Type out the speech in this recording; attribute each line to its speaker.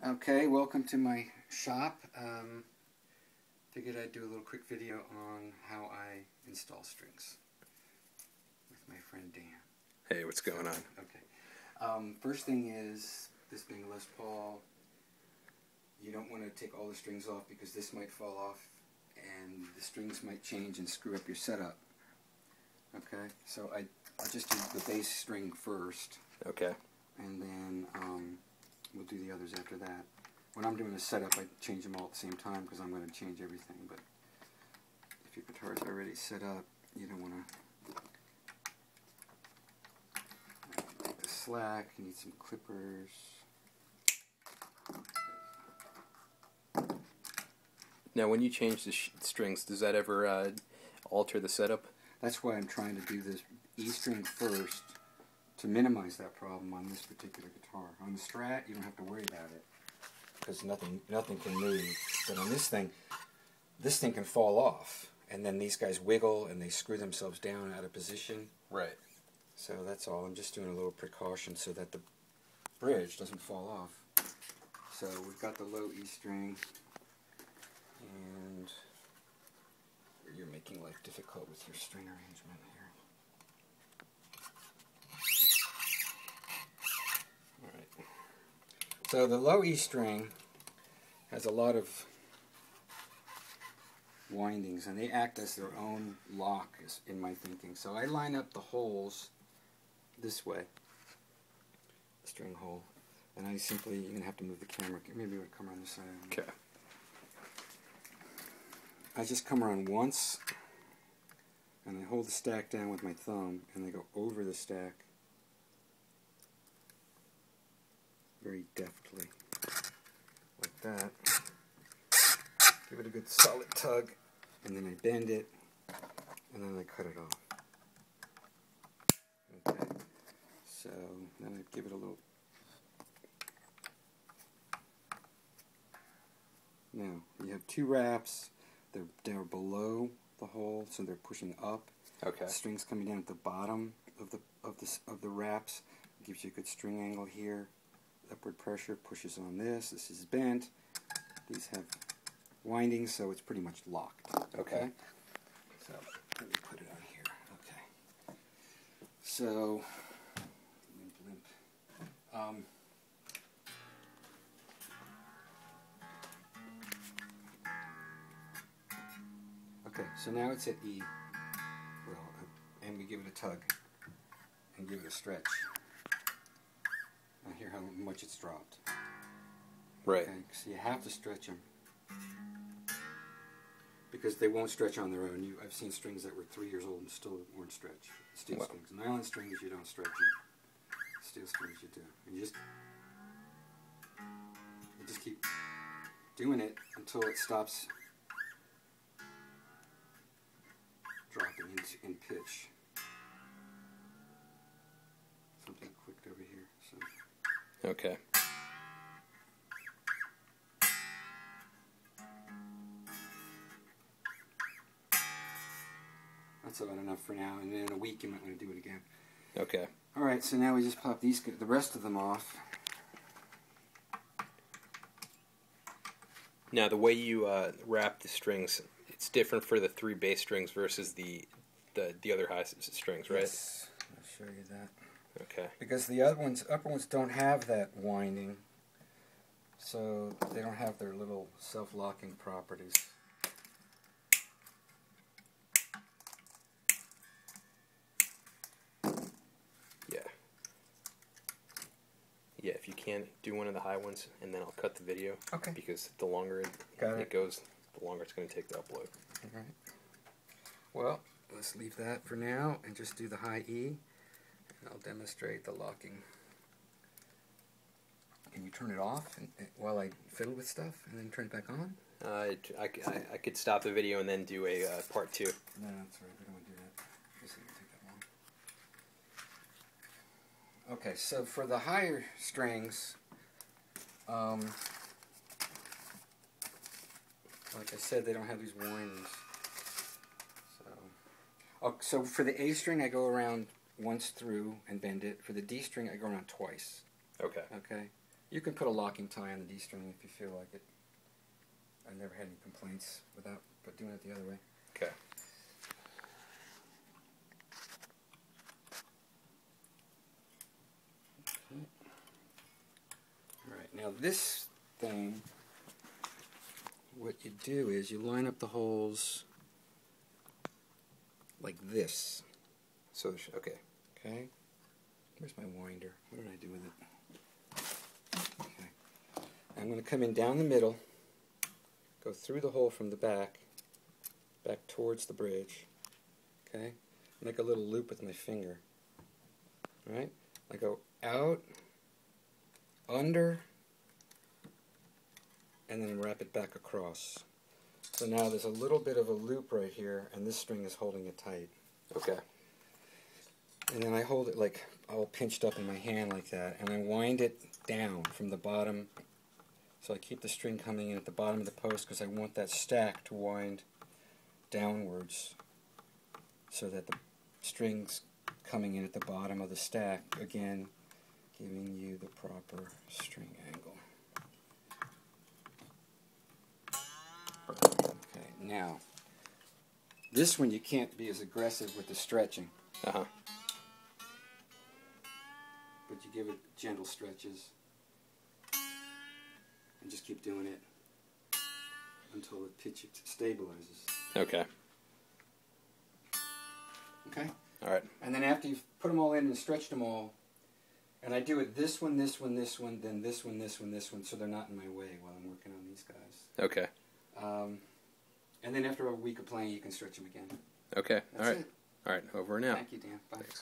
Speaker 1: Okay, welcome to my shop. Figured I'd do a little quick video on how I install strings with my friend Dan.
Speaker 2: Hey, what's going on?
Speaker 1: Okay. First thing is, this being a Les Paul, you don't want to take all the strings off because this might fall off and the strings might change and screw up your setup. Okay, so I'll just do the bass string first.
Speaker 2: Okay.
Speaker 1: And then we'll do the others after that. When I'm doing a setup, I change them all at the same time because I'm going to change everything. But if your guitar is already set up, you don't want to take the slack. You need some clippers.
Speaker 2: Now, when you change the strings, does that ever alter the setup?
Speaker 1: That's why I'm trying to do this E string first to minimize that problem on this particular guitar. On the Strat, you don't have to worry about it because nothing can move. But on this thing can fall off, and then these guys wiggle and they screw themselves down out of position.
Speaker 2: Right.
Speaker 1: So that's all. I'm just doing a little precaution so that the bridge doesn't fall off. So we've got the low E string, and you're making life difficult with your string arrangement here. Alright. So the low E string has a lot of windings, and they act as their own lock, in my thinking. So I line up the holes this way, the string hole, and I simply, you're going to have to move the camera, maybe it would come around this side.
Speaker 2: Okay.
Speaker 1: I just come around once, and I hold the stack down with my thumb, and I go over the stack very deftly, like that. Give it a good solid tug, and then I bend it, and then I cut it off. Okay, so then I give it a little. Now, you have two wraps. They're below the hole, so they're pushing up.
Speaker 2: Okay.
Speaker 1: The string's coming down at the bottom of the wraps. It gives you a good string angle here. Upward pressure pushes on this. This is bent. These have windings, so it's pretty much locked. Okay. So let me put it on here. Okay. So limp. Okay, so now it's at E, well, and we give it a tug, and give it a stretch. Now hear how much it's dropped.
Speaker 2: Right.
Speaker 1: Okay, so you have to stretch them, because they won't stretch on their own. I've seen strings that were 3 years old and still weren't stretched. Steel strings. Nylon strings, you don't stretch them. Steel strings, you do. And you just keep doing it until it stops dropping in pitch. Something clicked over here. So.
Speaker 2: Okay.
Speaker 1: That's about enough for now, and then in a week you might want to do it again.
Speaker 2: Okay.
Speaker 1: Alright, so now we just pop the rest of them off.
Speaker 2: Now, the way you wrap the strings, it's different for the 3 bass strings versus the other high strings, right?
Speaker 1: Yes, I'll show you that.
Speaker 2: Okay.
Speaker 1: Because the upper ones don't have that winding, so they don't have their little self-locking properties.
Speaker 2: Yeah. Yeah, if you can, do one of the high ones, and then I'll cut the video.
Speaker 1: Okay.
Speaker 2: Because the longer it goes, the longer it's going to take to upload.
Speaker 1: Alright. Well, let's leave that for now and just do the high E, and I'll demonstrate the locking. Can you turn it off while I fiddle with stuff and then turn it back on?
Speaker 2: I could stop the video and then do a part 2.
Speaker 1: No, that's right. We don't want to do that. This isn't going to take that long. Okay, so for the higher strings, like I said, they don't have these windings. So for the A string, I go around once through and bend it. For the D string, I go around twice.
Speaker 2: Okay.
Speaker 1: Okay. You can put a locking tie on the D string if you feel like it. I've never had any complaints without but doing it the other way.
Speaker 2: Okay.
Speaker 1: Alright, now this thing, what you do is you line up the holes like this.
Speaker 2: So, okay.
Speaker 1: Okay? Where's my winder? What did I do with it? Okay. I'm going to come in down the middle, go through the hole from the back towards the bridge. Okay? Make a little loop with my finger. Alright? I go out, under, and then wrap it back across. So now there's a little bit of a loop right here, and this string is holding it tight.
Speaker 2: Okay.
Speaker 1: And then I hold it like all pinched up in my hand like that, and I wind it down from the bottom. So I keep the string coming in at the bottom of the post because I want that stack to wind downwards so that the string's coming in at the bottom of the stack, again giving you the proper string angle. Okay, now this one you can't be as aggressive with the stretching.
Speaker 2: Uh-huh.
Speaker 1: But you give it gentle stretches and just keep doing it until the pitch stabilizes.
Speaker 2: Okay.
Speaker 1: Okay?
Speaker 2: All right.
Speaker 1: And then after you've put them all in and stretched them all, and I do it this one, this one, this one, then this one, this one, this one, so they're not in my way while I'm working on these guys.
Speaker 2: Okay.
Speaker 1: And then after a week of playing, you can stretch them again.
Speaker 2: Okay.
Speaker 1: That's
Speaker 2: all right.
Speaker 1: it.
Speaker 2: All right. Over and out.
Speaker 1: Thank you, Dan. Bye.
Speaker 2: Thanks.